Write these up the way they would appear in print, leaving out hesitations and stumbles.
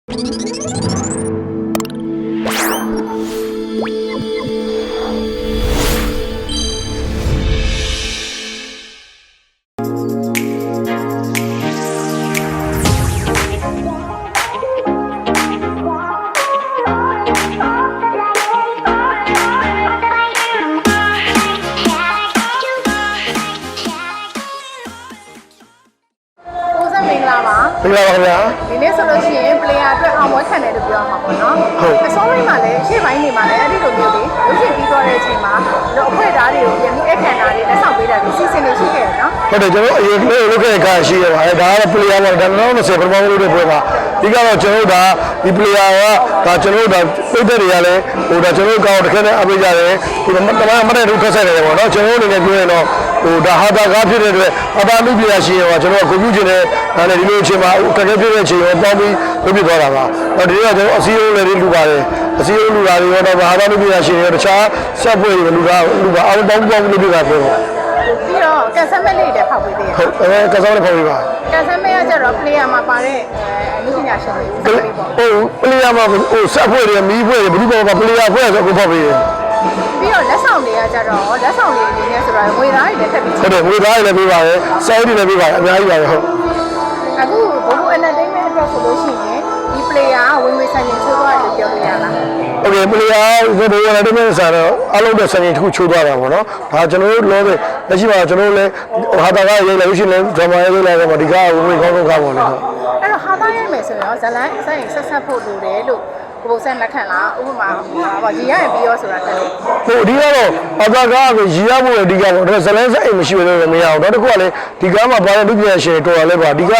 ဒီနေ့ဆိုလို့ရှိရင် player အတွက်အောင်ပွဲခံတယ်လို့ပြောမှာပေါ့နော်။အစောပိုင်းမှာလည်းရှေ့ပိုင်းနေမှာလည်းအဲ့ဒီလိုမျိုးလေးရုပ်ရှင်ပြီးသွားတဲ့အချိန်မှာတော့အဖွဲ့သားတွေကိုပြန်ပြီးအခမ်းအနားတွေလက်ဆောင်ပေးတာဒီစီစဉ်နေရှိခဲ့တယ်နော်။ဟုတ်တယ်ကျွန်တော်အရင်ကလုပ်ခဲ့တဲ့ကားရှိရပါတယ်ဒါကတော့ player ပေါ့ဒါ2020ပထမဆုံးလုပ်တဲ့ပွဲပါဒီကတော့ကျွန်တော်တို့ဒီ player ကဒါကျွန်တော်တို့ပိတ်သက်တွေကလည်းဟိုဒါကျွန်တော်တို့ကောင်းတစ်ခါနဲ့အပေးကြတယ်ဒီမှာတမန်မတဲ့တို့ထက်ဆိုင်တယ်ပေါ့နော်ကျွန်တော်တို့အနေနဲ့ပြောရင်တော့ဟိုဒါဟာတာကားဖြစ်တဲ့အတွက်ဟာတာလူပြရရှိရောကျွန်တော်ကဂုဏ်ပြုခြင်းနဲ့ဒါလည်းဒီလိုအချိန်မှာအခက်အခဲဖြစ်တဲ့အချိန်ကိုပေါင်းပြီးလုပ်ပြသွားတာပါဒီကကျွန်တော်အစည်းအဝေးလည်းလူပါတယ်အစည်းအဝေးလူတာတွေတော့ဟာတာလူပြရရှိရောတခြားဆက်ပွဲတွေလူပါအောင်ပေါင်းလုပ်ပြတာပြောပြီးတော့ကန်ဆယ်မဲ့လေးတွေဖောက်ပေးသေးတယ်ဟုတ်ကန်ဆယ်မဲ့ဖောက်ပေးပါကန်ဆယ်မဲ့ကကျတော့ player မှာပါတဲ့အမှုပညာရှင်တွေဦးစားပေးပေါ့ဟုတ် player မှာဟိုဆက်ပွဲတွေမီးပွဲတွေဘယ်လိုပါ player ပွဲဆိုအခုဖောက်ပေးတယ်ပြီးတော့လက်ဆောင်တွေကကြတော့လက်ဆောင်တွေအနေနဲ့ဆိုတော့ငွေသားတွေလည်းထပ်ပြီးဟုတ်တယ်ငွေသားတွေလည်းပေးပါတယ်စိုင်းတွေလည်းပေးပါတယ်အများကြီးပါပဲဟုတ်အခုဘိုးဘိုး entertainment အတွက်ဆိုလို့ရှိရင်ဒီ player ကဝင်ငွေဆိုင်ရင်ချိုးသွားတယ်လို့ပြောလို့ရလားโอเค player ဘိုးဘိုး entertainment ဆိုတော့အလုံးတဲ့ဆိုင်ရင်တစ်ခုချိုးသွားတာပေါ့နော်ဒါကျွန်တော်တို့လောပဲလက်ရှိမှာကျွန်တော်တို့လည်းဟာတာကရေးလိုက်လို့ရှိရင် drama ရေးလိုက်တော့ဒီကဝင်ငွေကောင်းကောင်းကားပေါ့လေဟုတ်အဲ့တော့ဟာတာရေးမယ်ဆိုရင်ဇလန်းဆိုင်ဆက်ဆက်ဖို့လိုတယ်လို့ကိုယ်ဆက်လက်ခံလားဥပမာဟာရေရရင်ပြီးရောဆိုတာတက်လို့ဟိုဒီကတော့အသာကားကိုရေရဖို့အဓိကပေါ့ဒါဇလန်းစိတ်မရှိဘဲလို့မရအောင်နောက်တစ်ခုကလည်းဒီကားမှာပါတဲ့လူပြရှင်တော်ရလဲပါဒီက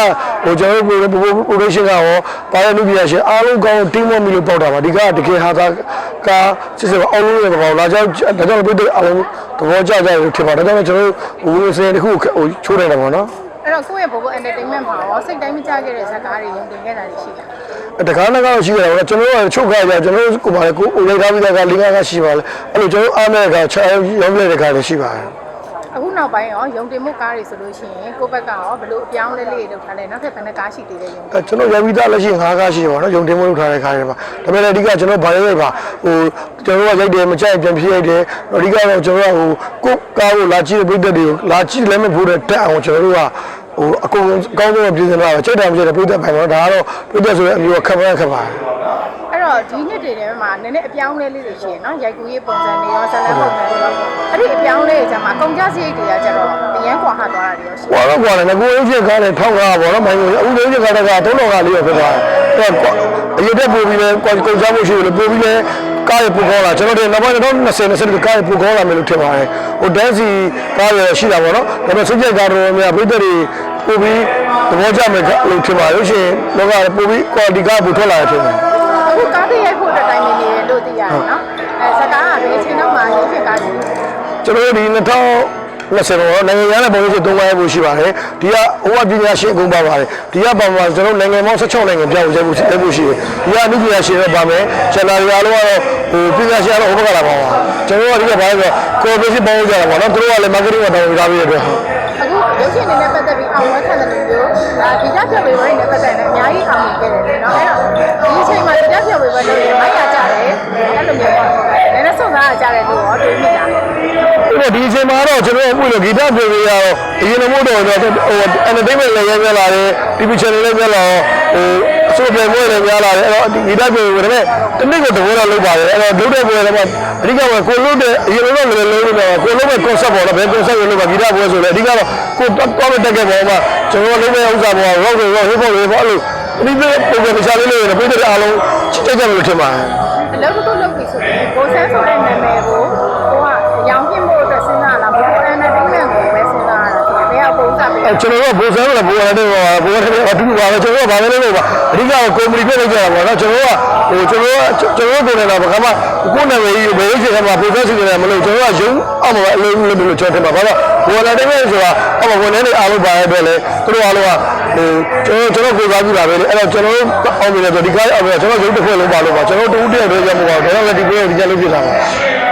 ဟိုကျွန်တော်တို့ production ကရောပါတဲ့လူပြရှင်အားလုံးကောင်း team မီလို့ပေါက်တာပါဒီကတကယ်ဟာသာကားစစ်စစ်အောင်လို့ရပါလာကြောင်းဒါကြောင့်ပြည့်အားလုံးသဘောကျကြလို့ဖြစ်ပါဒါကြောင့်ကျွန်တော်တို့ဝင်စင်တစ်ခုဟိုချိုးနေတာပေါ့နော်အဲ့တော့ကိုယ့်ရဲ့ဘိုးဘိုး entertainment မှာရောစိတ်တိုင်းမကြခဲ့တဲ့ဇာတ်ကားတွေရုံတင်ခဲ့တာရှိတာတကားကတော့ရှိရတယ်ကျွန်တော်တို့ချုပ်ခါကြကျွန်တော်တို့ကိုပါလေကိုလိုက်ထားပြီးတဲ့က၄၅ကရှိပါလေအဲ့လိုကျွန်တော်အားမဲ့ကချာရောက်တဲ့ကားတွေရှိပါတယ်အခုနောက်ပိုင်းရောရုံတင်မှုကားတွေဆိုလို့ရှိရင်ကိုယ့်ဘက်ကရောဘလို့အပြောင်းလဲလေးလုပ်ထားလဲနောက်ထပ်ဘယ်နှကားရှိသေးလဲရုံကျွန်တော်ရောက်ပြီးသားလက်ရှိ၅ကားရှိပါတော့ရုံတင်မှုလုပ်ထားတဲ့ကားတွေပါဒါပေမဲ့အဓိကကျွန်တော်ဘာလဲပါဟိုကျွန်တော်ကရိုက်တယ်မကြိုက်ပြန်ဖြည့်ရိုက်တယ်အဓိကတော့ကျွန်တော်ကဟိုကိုကားကိုလာကြည့်တဲ့ပြည်သက်တွေကိုလာကြည့်လည်းမဖို့တဲ့တက်အောင်ကျွန်တော်တို့ကဟိုအကုန်ကောင်းဆုံးပြည်စင်လာချိတ်တယ်မချိတ်တယ်ပြည်သက်ပိုင်တော့ဒါကတော့ပြည်သက်ဆိုတဲ့အမျိုးခက်ပါတယ်အဲ့တော့ဒီနှစ်တွေထဲမှာနည်းနည်းအပြောင်းလဲလေးတွေရှိရနော်ရိုက်ကူရေးပုံစံတွေရောဇလန်းပုံစံတွေရောအဲ့ဒီအပြောင်းလဲတွေကြမှာကုန်ကြစရိတ်တွေကကျတော့အရန်ကွာဟသွားတာတွေရောရှိတယ်။ကွာတယ်ငကိုအင်းဖြစ်ကားတယ်ထောက်ကားပေါ့နော်မိုင်းကိုအခုလေးဖြစ်ကားတဲ့ကသုံးတော်ကားလေးရောဖြစ်သွားတယ်။အဲ့တော့အရင်တက်ပို့ပြီးလဲကုန်ကြမှုရှိလို့ပို့ပြီးလဲကားရပူကောလာကျွန်တော်တို့နောက်ပိုင်းတော့20ကားရပူကောလာမယ်လို့ထင်ပါတယ်။ဟိုဒန်စီကားရရှိတာပေါ့နော်။ဒါပေမဲ့စိတ်ကြကားတော်များပြည်သက်တွေပို့ပြီးသဘောကျမယ်လို့ထင်ပါလို့ရှိရင်တော့ပို့ပြီး quality ကားပို့ထွက်လာတယ်ထင်တယ်။အခုကားတွေရိုက်ဖို့တိုင်နေတယ်လို့သိရတယ်နော်။စကားကလည်းအချိန်တော့မှရုပ်ရှင်ကားကြီးကျွန်တော်တို့ဒီ2020တော့နိုင်ငံရတဲ့ပုံစံသုံးပါးဖို့ရှိပါတယ်ဒီကဟိုကပညာရှင်အကုန်ပါပါတယ်ဒီကပါမှာကျွန်တော်နိုင်ငံပေါင်း16နိုင်ငံပြောင်းရိုက်ဖို့ရှိတယ်ဒီကအမှုပညာရှင်တွေပါမယ်ကျန်တာတွေအားလုံးကတော့ဟိုပညာရှင်ကတော့ဟိုဘက်ကလာပါပါကျွန်တော်တို့ကဒီကဘာလဲဆိုတော့ collaboration ပေါင်းကြတာပေါ့နော်သူတို့ကလည်း marketing မှာတောင်းထားပြီးရတဲ့အခုရုပ်ရှင်တွေနဲ့ပတ်သက်ပြီးအောင်ဝဲခံတဲ့လူမျိုးဒါဒီကပြည့်ဝေဝဲနဲ့ပတ်သက်တဲ့အများကြီးအောင်မြင်ခဲ့တယ်နော်အဲ့တော့ဒီအချိန်မှာဒီကပြည့်ဝေဝဲလို့မိုက်ရကြတယ်အဲ့လိုမျိုးပေါ့နည်းနည်းစုံစားရကြတယ်လို့တော့တွေးမိတာဒီအချိန်မှာတော့ကျွန်တော်တို့ဂီတပြေပြေရတော့အရင်ကမို့တော့ဟို entertainment လည်းရလာတယ် TV channel လည်းရလာတော့ဟိုအစိုးပြမွေးလည်းများလာတယ်အဲ့တော့ဂီတပြေပြေဒါပေမဲ့တနည်းကိုတဘောတော့လုပ်ပါတယ်အဲ့တော့လုပ်တဲ့ပွဲတော့အဓိကကကိုလုပ်တဲ့အရင်ကတော့လည်းလုပ်နေတာကိုလုပ်တဲ့ concept ပေါ့နော်ဘယ် concept ကိုလုပ်ပါဂီတပွဲဆိုလည်းအဓိကတော့ကိုတော့တက်ခဲ့ပေါ်မှာကျွန်တော်လုပ်တဲ့ဥစ္စာပေါ် rock hip hop အဲ့လိုဒီပုံစံချလေးလေးနဲ့ပြည်တဲ့အားလုံးချစ်ကြလို့ထင်ပါတယ်အလုပ်တစ်ခုလုပ်ပြီဆိုရင်ကိုဆန်းဆိုတဲ့နာမည်ကိုရောင်ပြင့်ဖို့အတွက်စဉ်းစားလာဘူးကို entertainment ကိုပဲစဉ်းစားရတာဒီဘယ်ကပုံစံပဲကျွန်တော်တို့ဘိုးဆန်းလည်းဘိုးရတယ်ဘိုးရတယ်အတူတူပါပဲကျွန်တော်တို့ဘာလဲလို့ပါအဓိကကွန်မီပြလိုက်ကြတာပေါ့နော်ကျွန်တော်တို့ကိုယ်နေတာဘာမှကိုယ်နာမည်ကြီးဘယ်လိုချိန်မှာဘိုးဆန်းစီနေမလို့ကျွန်တော်ကယုံအောင်ပါအလုံးလို့ကျွန်တော်ထင်ပါဘာလို့ဘိုးရတယ်ပဲဆိုတာအမဝင်နေအားလုံးပါရတဲ့လေသူတို့အားလုံးကကျွန်တော်ကိုယ်စားပြုတာပဲလေအဲ့တော့ကျွန်တော်တို့အောင်နေတယ်ဆိုဒီကားအောင်ကျွန်တော်ရုပ်တစ်ခွက်လုံးပါလို့ပါကျွန်တော်တူတူတည်းပဲရမှာပါဒါတော့လည်းဒီပွဲကိုဒီကြလုပ်ပြတာပါ